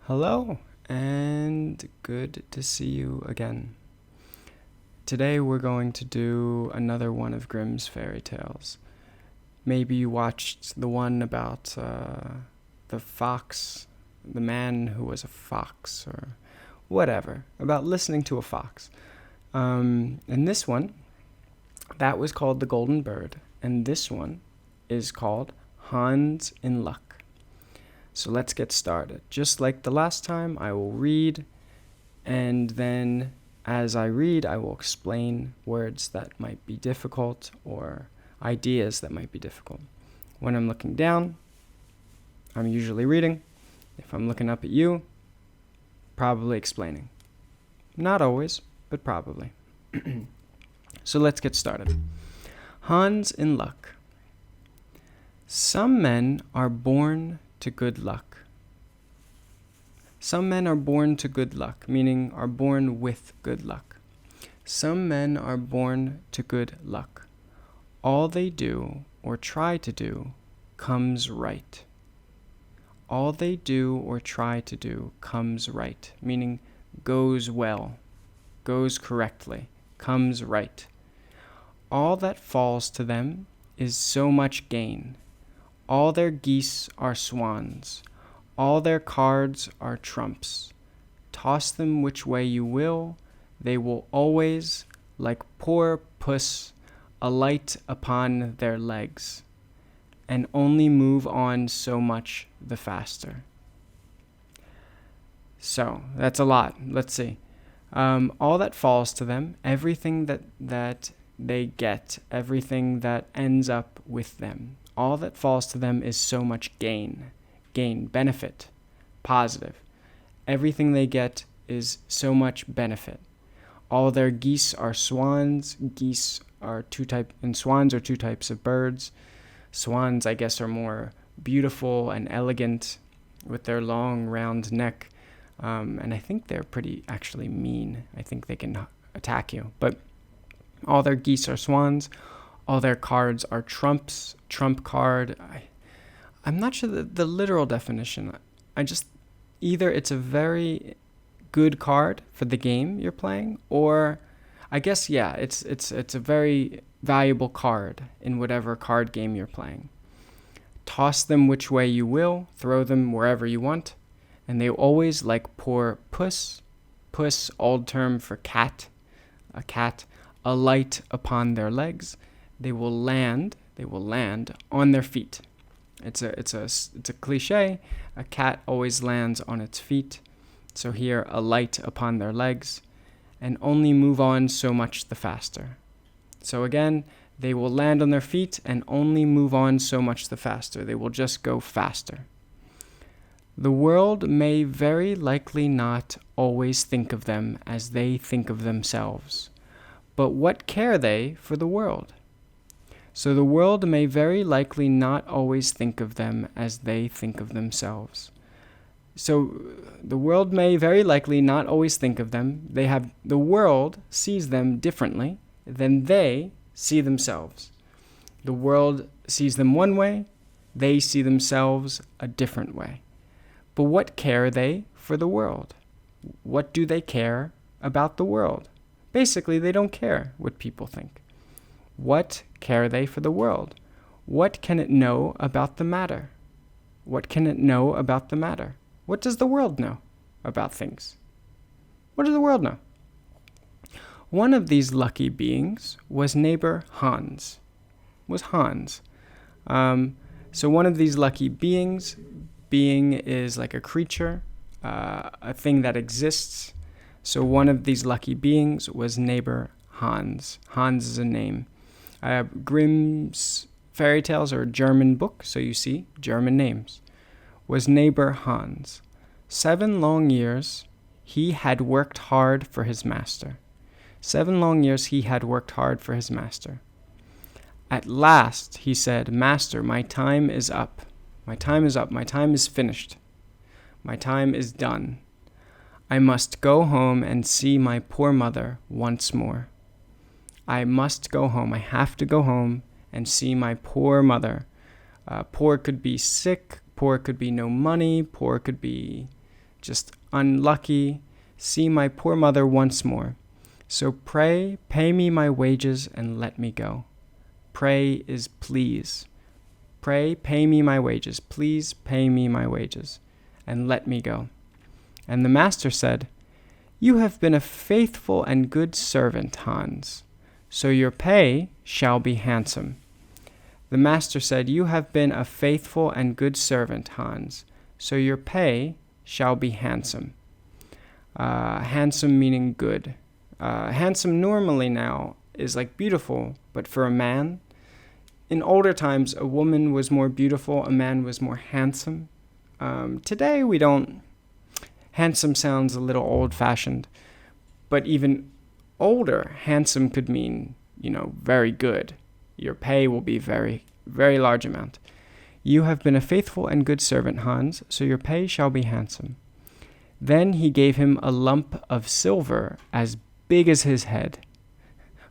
Hello, and good to see you again. Today we're going to do another one of Grimm's fairy tales. Maybe you watched the one about the fox, the man who was a fox, or whatever, about listening to a fox. And this one, that was called The Golden Bird, and this one is called Hans in Luck. So let's get started. Just like the last time, I will read, and then as I read, I will explain words that might be difficult or ideas that might be difficult. When I'm looking down, I'm usually reading. If I'm looking up at you, probably explaining. Not always, but probably. So let's get started. Hans in Luck. Some men are born to good luck. Some men are born to good luck, meaning are born with good luck. Some men are born to good luck. All they do or try to do comes right. All they do or try to do comes right, meaning goes well, goes correctly, comes right. All that falls to them is so much gain. All their geese are swans. All their cards are trumps. Toss them which way you will, they will always, like poor puss, alight upon their legs, and only move on so much the faster. So, that's a lot. Let's see. All that falls to them, everything that they get, everything that ends up with them, all that falls to them is so much gain, benefit, positive. Everything they get is so much benefit. All their geese are swans. Geese are swans are two types of birds. Swans, I guess, are more beautiful and elegant with their long, round neck. And I think they're pretty actually mean. I think they can attack you. But all their geese are swans. All their cards are trumps, trump card. I'm not sure the literal definition. Either it's a very good card for the game you're playing, or I guess, yeah, it's a very valuable card in whatever card game you're playing. Toss them which way you will, throw them wherever you want, and they always, like poor puss, old term for cat, a cat, alight upon their legs. They will land on their feet. It's a cliche. A cat always lands on its feet. So here, alight upon their legs, and only move on so much the faster. So again, they will land on their feet and only move on so much the faster. They will just go faster. The world may very likely not always think of them as they think of themselves. But what care they for the world? So the world may very likely not always think of them as they think of themselves. So the world may very likely not always think of them. The world sees them differently than they see themselves. The world sees them one way, they see themselves a different way. But what care they for the world? What do they care about the world? Basically, they don't care what people think. What care they for the world? What can it know about the matter? What can it know about the matter? What does the world know about things? What does the world know? One of these lucky beings was neighbor Hans. So one of these lucky beings, being is like a creature, a thing that exists. So one of these lucky beings was neighbor Hans. Hans is a name. Grimm's fairy tales are a German book, so you see, German names. Was neighbor Hans. 7 long years he had worked hard for his master. 7 long years he had worked hard for his master. At last he said, "Master, my time is up. My time is up. My time is finished. My time is done. I must go home and see my poor mother once more. I must go home. I have to go home and see my poor mother." Poor could be sick. Poor could be no money. Poor could be just unlucky. See my poor mother once more. So pray, pay me my wages and let me go. Pray is please. Pray, pay me my wages. Please pay me my wages and let me go. And the master said, You have been a faithful and good servant, Hans, so your pay shall be handsome. The master said, You have been a faithful and good servant, Hans, so your pay shall be handsome. Handsome meaning good. Handsome normally now is like beautiful, but for a man, in older times, a woman was more beautiful, a man was more handsome. Today we don't. Handsome sounds a little old-fashioned, but even older, handsome could mean, very good. Your pay will be very, very large amount. You have been a faithful and good servant, Hans, so your pay shall be handsome. Then he gave him a lump of silver as big as his head.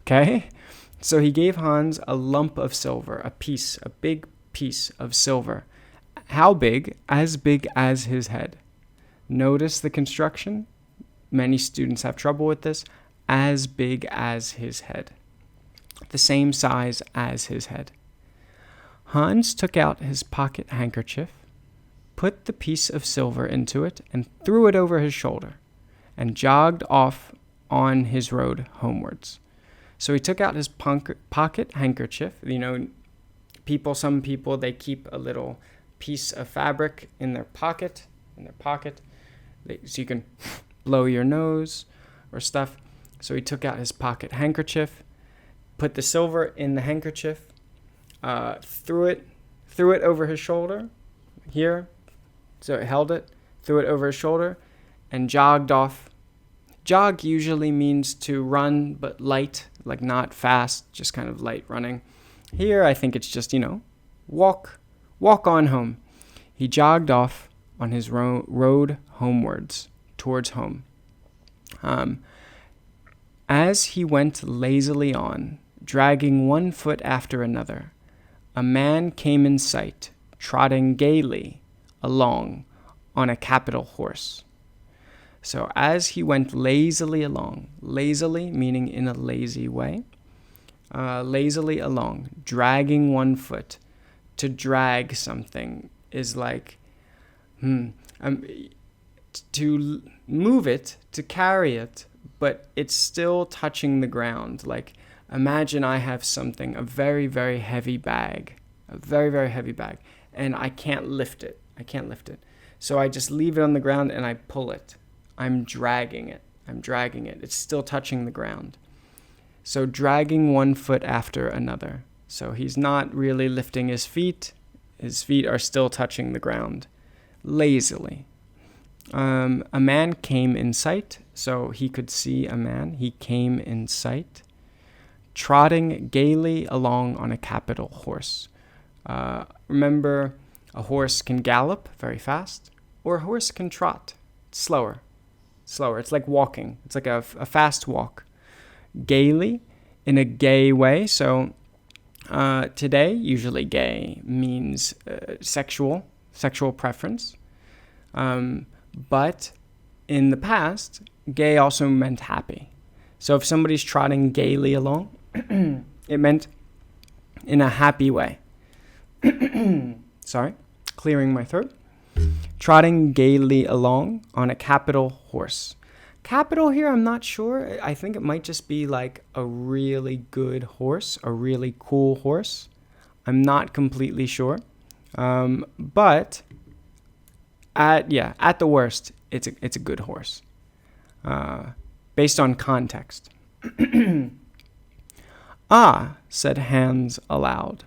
Okay? So he gave Hans a lump of silver, a big piece of silver. How big? As big as his head. Notice the construction. Many students have trouble with this. As big as his head. The same size as his head. Hans took out his pocket handkerchief, put the piece of silver into it, and threw it over his shoulder, and jogged off on his road homewards. So he took out his pocket handkerchief. Some people, they keep a little piece of fabric in their pocket, so you can blow your nose or stuff. So he took out his pocket handkerchief, put the silver in the handkerchief, threw it over his shoulder here, so it held it, threw it over his shoulder, and jogged off. Jog usually means to run, but light, like not fast, just kind of light running. Here, I think it's just, walk on home. He jogged off on his road homewards, towards home. As he went lazily on, dragging one foot after another, a man came in sight, trotting gaily along on a capital horse. So as he went lazily along, lazily meaning in a lazy way, lazily along, dragging one foot. To drag something is like to move it, to carry it, but it's still touching the ground. Like, imagine I have something, a very, very heavy bag, and I can't lift it. So I just leave it on the ground and I pull it. I'm dragging it. It's still touching the ground. So dragging one foot after another. So he's not really lifting his feet. His feet are still touching the ground. Lazily. A man came in sight. So he could see a man. He came in sight. Trotting gaily along on a capital horse. Remember, a horse can gallop very fast, or a horse can trot slower. It's like walking. It's like a fast walk. Gaily, in a gay way. So today, usually gay means sexual preference. But in the past, gay also meant happy. So if somebody's trotting gaily along, it meant in a happy way. Sorry, clearing my throat. Trotting gaily along on a capital horse. Capital here, I'm not sure. I think it might just be like a really good horse, a really cool horse. I'm not completely sure. But at the worst, it's a good horse. Based on context. Ah, said Hans aloud.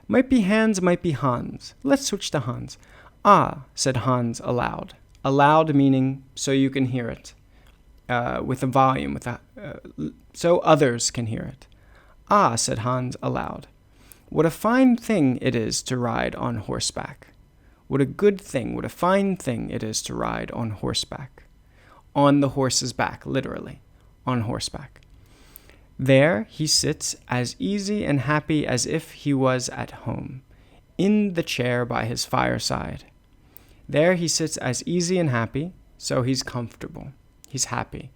Might be Hans, might be Hans. Let's switch to Hans. Ah, said Hans aloud. Aloud meaning so you can hear it. With a volume, so others can hear it. Ah, said Hans aloud. What a fine thing it is to ride on horseback. What a good thing, what a fine thing it is to ride on horseback. On the horse's back, literally, on horseback. There he sits as easy and happy as if he was at home, in the chair by his fireside. There he sits as easy and happy, So he's comfortable. He's happy.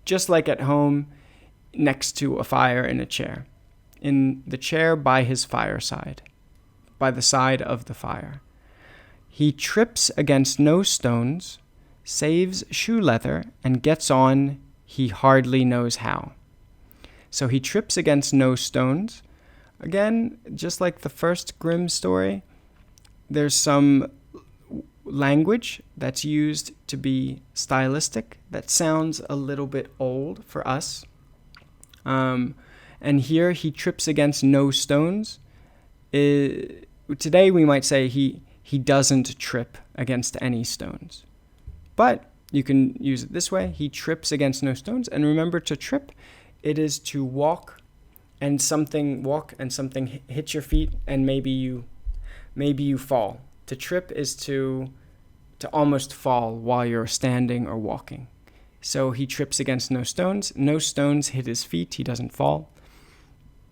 Just like at home, next to a fire in a chair. In the chair by his fireside, by the side of the fire. He trips against no stones, saves shoe leather, and gets on he hardly knows how. So he trips against no stones. Again, just like the first Grimm story, there's some language that's used to be stylistic that sounds a little bit old for us. And here he trips against no stones. Today we might say he doesn't trip against any stones. But you can use it this way. He trips against no stones. And remember, to trip, it is to walk and something hits your feet and maybe you fall. To trip is to almost fall while you're standing or walking. So he trips against no stones. No stones hit his feet. He doesn't fall.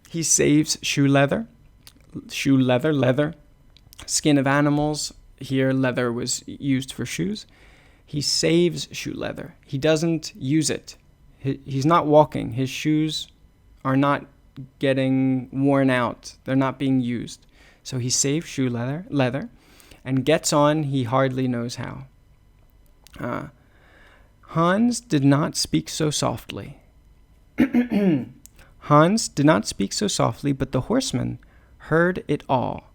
He saves shoe leather, skin of animals. Here, leather was used for shoes. He saves shoe leather. He doesn't use it. He's not walking. His shoes are not getting worn out. They're not being used. So he saves shoe leather, and gets on he hardly knows how. Hans did not speak so softly. Hans did not speak so softly, but the horseman heard it all,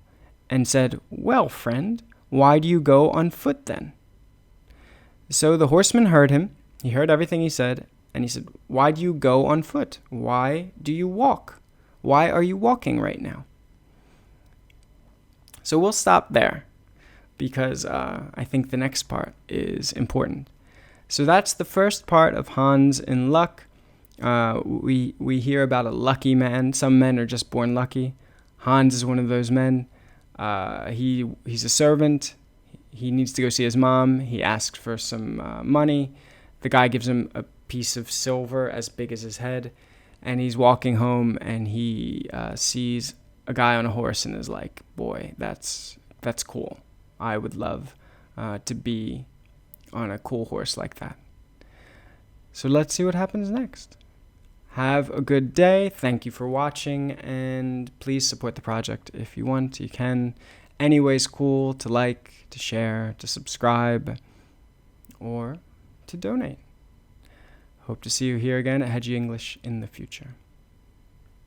and said, "Well, friend, why do you go on foot then?" So the horseman heard him. He heard everything he said, and he said, "Why do you go on foot? Why do you walk? Why are you walking right now?" So we'll stop there, because I think the next part is important. So that's the first part of Hans in luck. We hear about a lucky man. Some men are just born lucky. Hans is one of those men. He's a servant. He needs to go see his mom. He asks for some money. The guy gives him a piece of silver as big as his head, and he's walking home, and he sees a guy on a horse and is like, "Boy, that's cool. I would love to be on a cool horse like that." So let's see what happens next. Have a good day. Thank you for watching, and please support the project if you want. You can. Any way's cool: to like, to share, to subscribe, or to donate. Hope to see you here again at Hedgie English in the future.